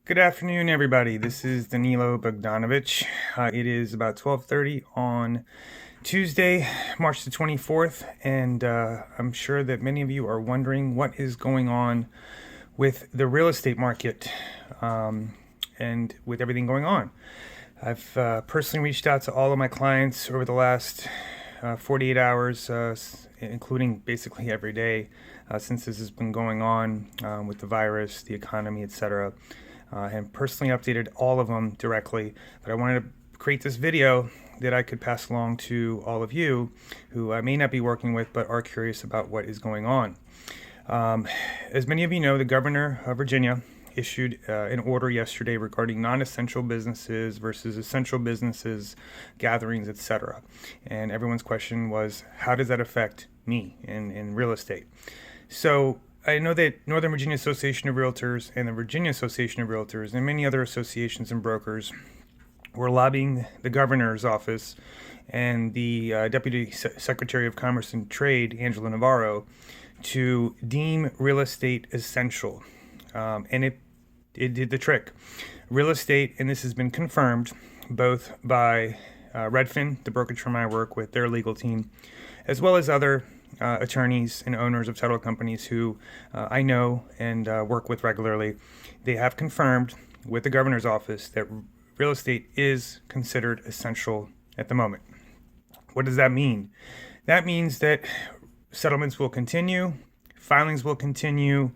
Good afternoon, everybody. This is Danilo Bogdanovich. It is about 12:30 on Tuesday, March the 24th, and I'm sure that many of you are wondering what is going on with the real estate market and with everything going on. I've personally reached out to all of my clients over the last 48 hours, including basically every day since this has been going on with the virus, the economy, etc. And personally updated all of them directly. But I wanted to create this video that I could pass along to all of you who I may not be working with but are curious about what is going on. As many of you know, the governor of Virginia issued an order yesterday regarding non-essential businesses versus essential businesses, gatherings, etc. And everyone's question was, how does that affect me in real estate? So I know that Northern Virginia Association of Realtors and the Virginia Association of Realtors and many other associations and brokers were lobbying the governor's office and the Deputy Secretary of Commerce and Trade, Angela Navarro, to deem real estate essential. And it did the trick. Real estate, and this has been confirmed both by Redfin, the brokerage firm I work with, their legal team, as well as other attorneys and owners of title companies who I know and work with regularly. They have confirmed with the governor's office that real estate is considered essential at the moment. What does that mean? That means that settlements will continue, filings will continue,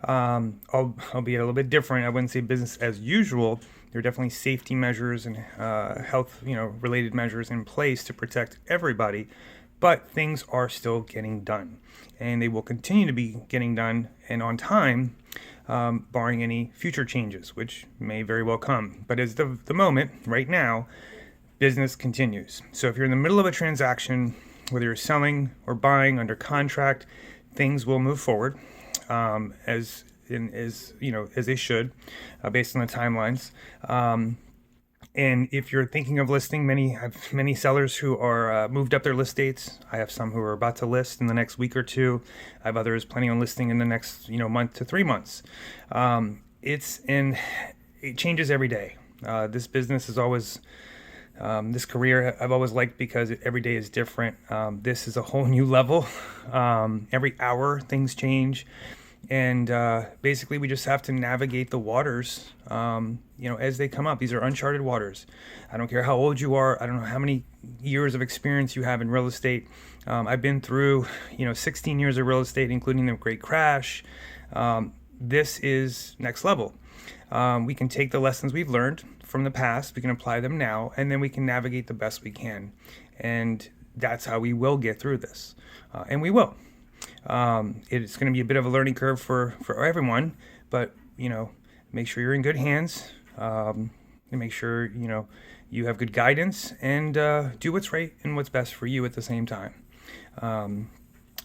albeit a little bit different. I wouldn't say business as usual. There are definitely safety measures and health, related measures in place to protect everybody. But things are still getting done, and they will continue to be getting done and on time, barring any future changes, which may very well come. But as the moment, right now, business continues. So if you're in the middle of a transaction, whether you're selling or buying under contract, things will move forward as they should, based on the timelines. And if you're thinking of listing, I have many sellers who are moved up their list dates. I have some who are about to list in the next week or two. I have others planning on listing in the next month to 3 months. It changes every day. This business is always this career I've always liked because every day is different. This is a whole new level. Every hour things change. And basically, we just have to navigate the waters, as they come up. These are uncharted waters. I don't care how old you are. I don't know how many years of experience you have in real estate. I've been through, 16 years of real estate, including the Great Crash. This is next level. We can take the lessons we've learned from the past, we can apply them now, and then we can navigate the best we can. And that's how we will get through this. And we will. It's going to be a bit of a learning curve for everyone, but make sure you're in good hands, and make sure you have good guidance, and do what's right and what's best for you at the same time.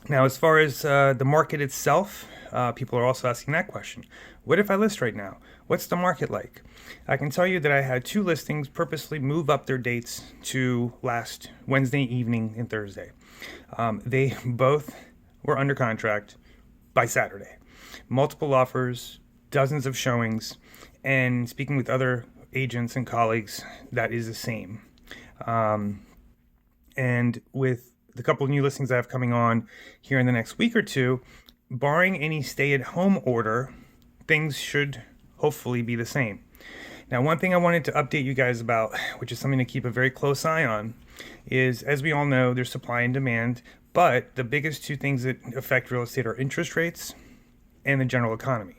Now, as far as the market itself, people are also asking that question. What if I list right now? What's the market like? I can tell you that I had 2 listings purposely move up their dates to last Wednesday evening and Thursday. They both were under contract by Saturday. Multiple offers, dozens of showings, and speaking with other agents and colleagues, that is the same. And with the couple of new listings I have coming on here in the next week or two, barring any stay-at-home order, things should hopefully be the same. Now, one thing I wanted to update you guys about, which is something to keep a very close eye on, is, as we all know, there's supply and demand, but the biggest 2 things that affect real estate are interest rates and the general economy.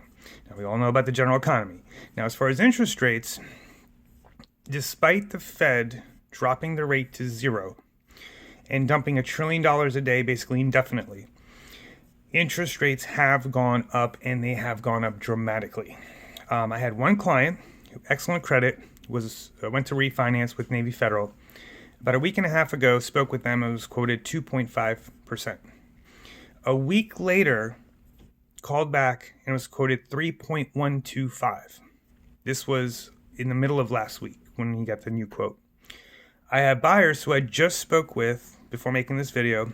Now, we all know about the general economy. Now, as far as interest rates, despite the Fed dropping the rate to 0 and dumping $1 trillion a day basically indefinitely, interest rates have gone up, and they have gone up dramatically. I had one client, excellent credit, went to refinance with Navy Federal. About a week and a half ago, spoke with them, and was quoted 2.5%. A week later, called back and was quoted 3.125. This was in the middle of last week when he got the new quote. I have buyers who I just spoke with before making this video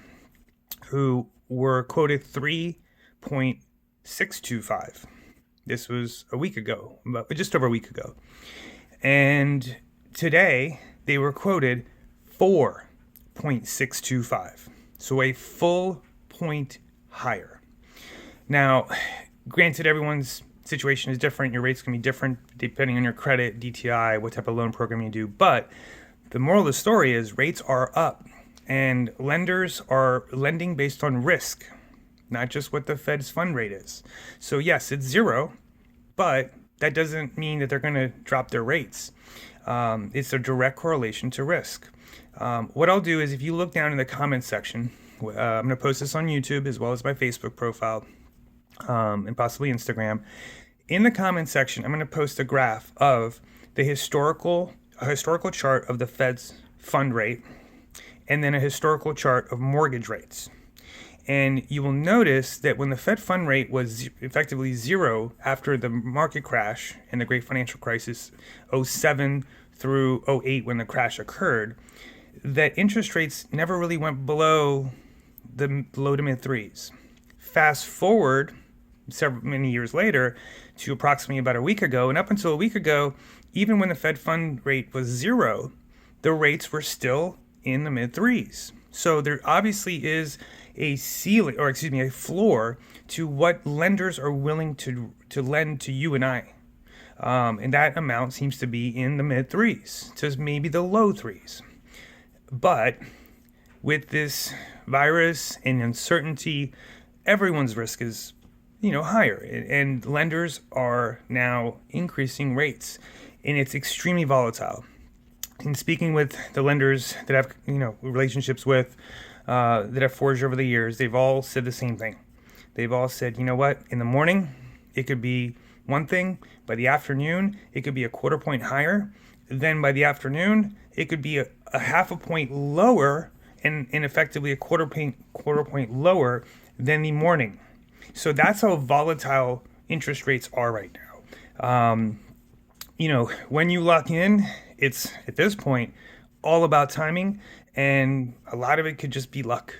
who were quoted 3.625. This was a week ago, just over a week ago. And today they were quoted 4.625. So a full point higher. Now, granted, everyone's situation is different. Your rates can be different depending on your credit, DTI, what type of loan program you do. But the moral of the story is rates are up, and lenders are lending based on risk, not just what the Fed's fund rate is. So yes, it's zero, but that doesn't mean that they're going to drop their rates. It's a direct correlation to risk. What I'll do is, if you look down in the comments section, I'm going to post this on YouTube as well as my Facebook profile, and possibly Instagram. In the comments section, I'm going to post a graph of the historical chart of the Fed's fund rate, and then a historical chart of mortgage rates. And you will notice that when the Fed fund rate was effectively zero after the market crash and the great financial crisis, 07 through 08 when the crash occurred, that interest rates never really went below the low to mid threes. Fast forward many years later to approximately about a week ago, and up until a week ago, even when the Fed fund rate was zero, the rates were still in the mid threes. So there obviously is a floor to what lenders are willing to lend to you and I. And that amount seems to be in the mid threes to maybe the low threes. But with this virus and uncertainty, everyone's risk is, higher. And lenders are now increasing rates, and it's extremely volatile. In speaking with the lenders that I've, relationships with, that I've forged over the years, they've all said the same thing. They've all said, you know what, in the morning, it could be one thing. By the afternoon, it could be a quarter point higher. Then by the afternoon, it could be a half a point lower and effectively a quarter point lower than the morning. So that's how volatile interest rates are right now. When you lock in, it's at this point all about timing, and a lot of it could just be luck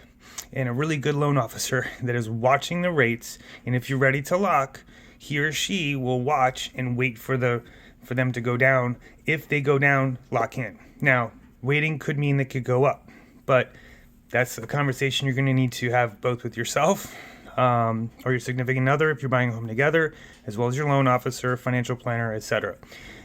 and a really good loan officer that is watching the rates. And if you're ready to lock, he or she will watch and wait for them to go down. If they go down, lock in. Now, waiting could mean they could go up, but that's a conversation you're going to need to have both with yourself or your significant other if you're buying a home together, as well as your loan officer, financial planner, etc.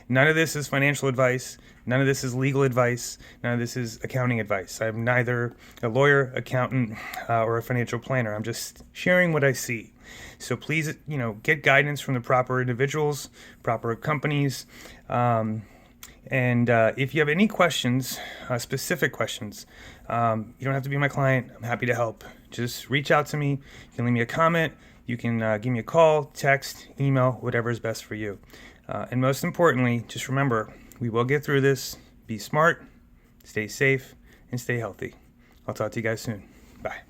None of this is financial advice. None of this is legal advice. None of this is accounting advice. I'm neither a lawyer, accountant, or a financial planner. I'm just sharing what I see. So please, get guidance from the proper individuals, proper companies. And if you have any questions, specific questions, you don't have to be my client. I'm happy to help. Just reach out to me. You can leave me a comment. You can give me a call, text, email, whatever is best for you. And most importantly, just remember, we will get through this. Be smart, stay safe, and stay healthy. I'll talk to you guys soon. Bye.